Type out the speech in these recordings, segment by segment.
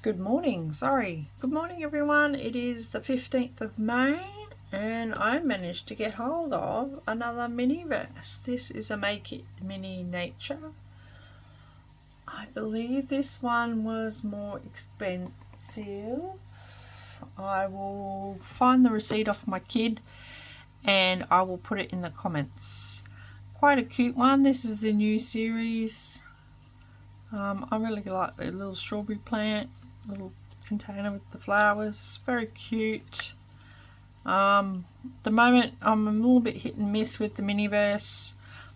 Good morning, sorry. Good morning everyone. It is the 15th of May and I managed to get hold of another mini verse. This is a Make It Mini Nature. I believe this one was more expensive. I will find the receipt off my kid and I will put it in the comments. Quite a cute one. This is the new series. I really like the little strawberry plant, little container with the flowers, very cute. The moment I'm a little bit hit and miss with the Miniverse.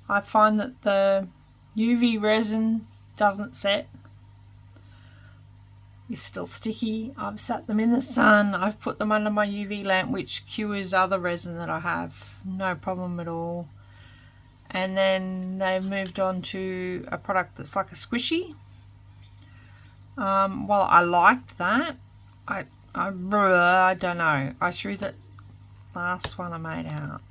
I find that the UV resin doesn't set. It's still sticky. I've sat them in the sun. I've put them under my UV lamp, which cures other resin that I have. No problem at all. And then they've moved on to a product that's like a squishy. Well, I liked that. I don't know. I threw that last one I made out.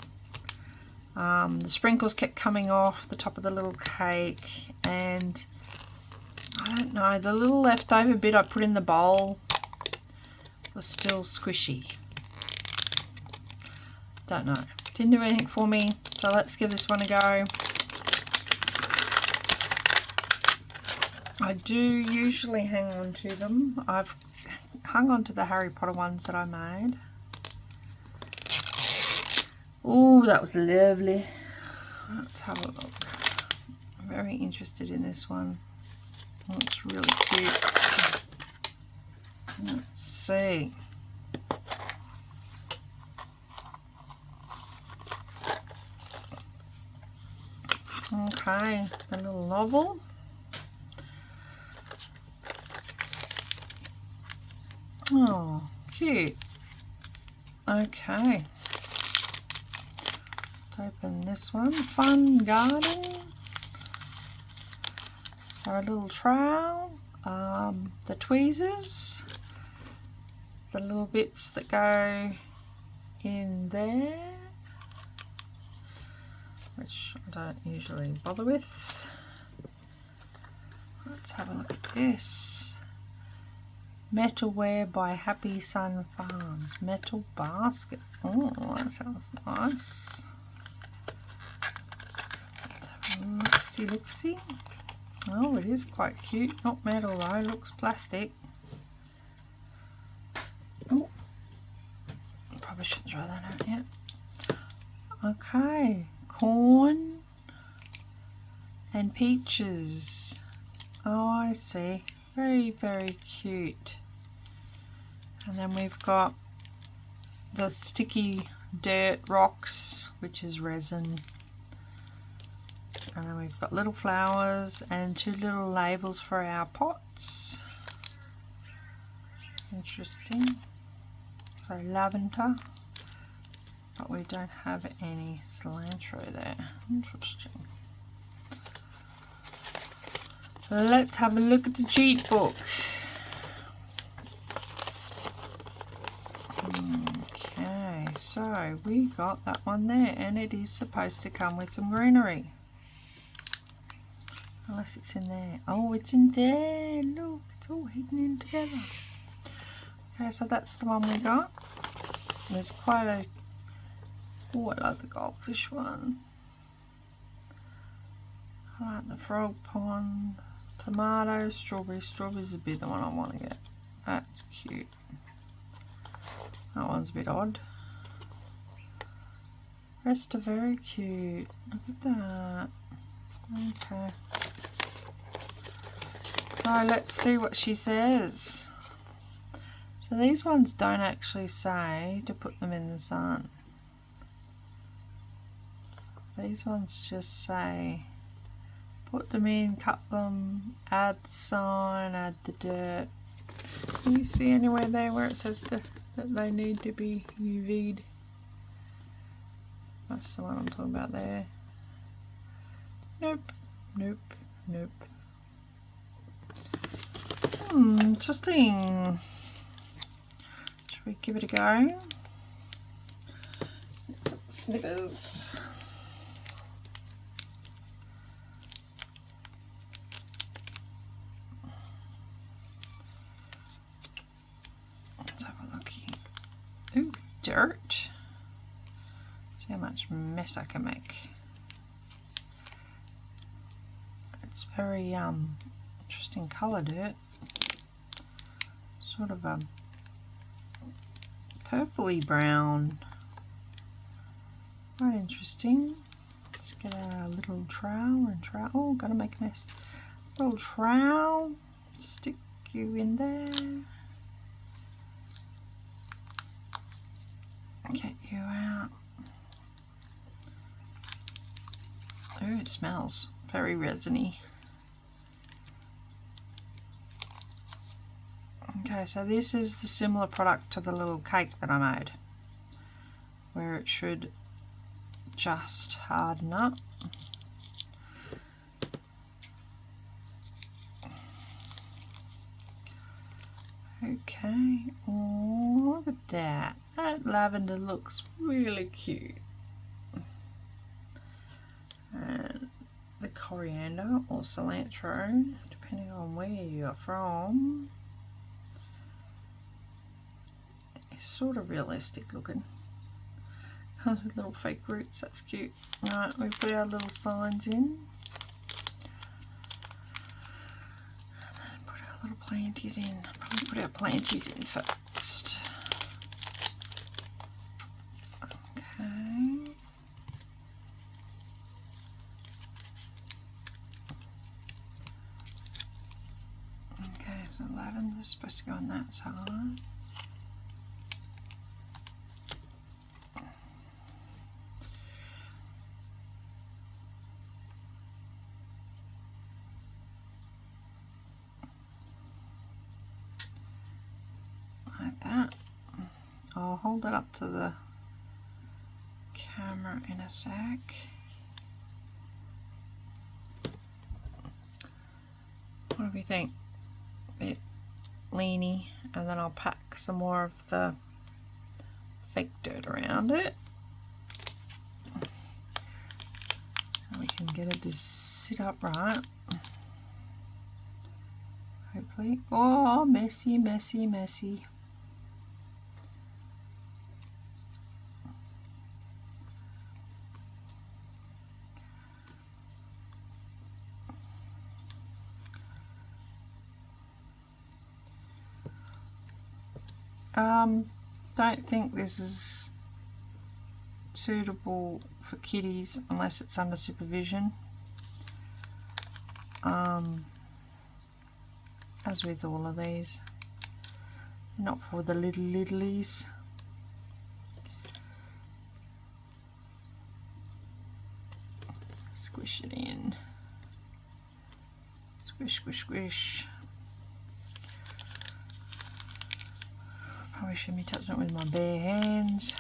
The sprinkles kept coming off the top of the little cake, and I don't know, the little leftover bit I put in the bowl was still squishy. Don't know. Didn't do anything for me, so let's give this one a go. I do usually hang on to them. I've hung on to the Harry Potter ones that I made. Oh, that was lovely. Let's have a look. I'm very interested in this one. Oh, it's really cute. Let's see. Okay, a little novel. Oh, cute. Okay. Let's open this one. Fun garden. So a little trowel. The tweezers. The little bits that go in there, which I don't usually bother with. Let's have a look at this. Metalware by Happy Sun Farms. Metal basket. Oh, that sounds nice. Look-see. Oh, it is quite cute. Not metal though, looks plastic. Oh, probably shouldn't throw that out yet. Okay, corn and peaches. Oh, I see. Very, very cute. And then we've got the sticky dirt rocks, which is resin. And then we've got little flowers and two little labels for our pots. Interesting. So lavender, but we don't have any cilantro there. Interesting. Let's have a look at the cheat book. Okay, so we got that one there, and it is supposed to come with some greenery. Unless it's in there. Oh, it's in there. Look, it's all hidden in together. Okay, so that's the one we got. There's quite a... Oh, I like the goldfish one. I like the frog pond. Tomatoes, strawberries. Strawberries would be the one I want to get. That's cute. That one's a bit odd. Rest are very cute. Look at that. Okay. So let's see what she says. So these ones don't actually say to put them in the sun. These ones just say put them in, cut them, add the sign, add the dirt. Can you see anywhere there where it says that they need to be UV'd? That's the one I'm talking about there. Nope, nope, nope. Interesting. Should we give it a go? Some snippers. dirt. See how much mess I can make. It's very interesting colour dirt. Sort of a purpley brown. Quite interesting. Let's get our little trowel and trowel. Oh, gotta make a mess. Little trowel. Stick you in there. Get you out. Oh, it smells very resiny. Okay, so this is the similar product to the little cake that I made, where it should just harden up. Okay, oh, look at that. That lavender looks really cute. And the coriander or cilantro, depending on where you're from, is sort of realistic looking. Comes with little fake roots, that's cute. Right, we put our little signs in. Put our little planties in. Probably put our planties in first. Okay. Okay, so lavender's supposed to go on that side. Like that. I'll hold it up to the camera in a sec. What do we think? A bit leany, and then I'll pack some more of the fake dirt around it. So we can get it to sit upright. Hopefully. Oh, messy, messy, messy. Don't think this is suitable for kiddies unless it's under supervision. As with all of these, not for the littlies. Squish it in. Squish, squish, squish. Probably shouldn't be touching it with my bare hands.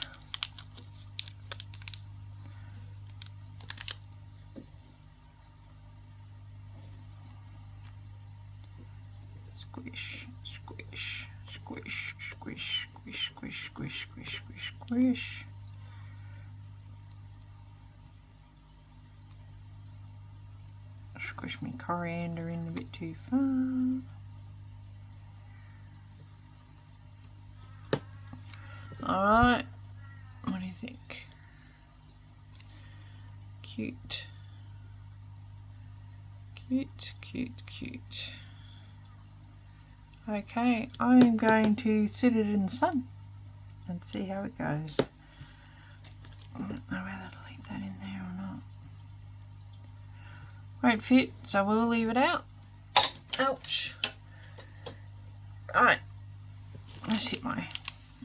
Squish, squish, squish, squish, squish, squish, squish, squish, squish, squish. Squish my coriander in a bit too far. Alright, what do you think? Cute. Cute, cute, cute. Okay, I'm going to sit it in the sun and see how it goes. I don't know whether to leave that in there or not. Won't fit, so we'll leave it out. Ouch. Alright, let's hit my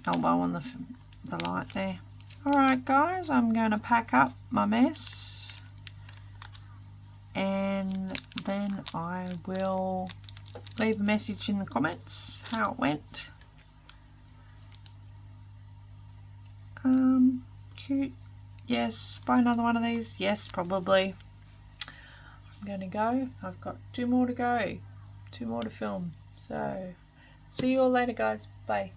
elbow on the light there. Alright guys, I'm going to pack up my mess and then I will leave a message in the comments how it went. Cute. Yes. Buy another one of these. Yes, probably. I'm going to go. I've got 2 more to go. 2 more to film. So, see you all later guys. Bye.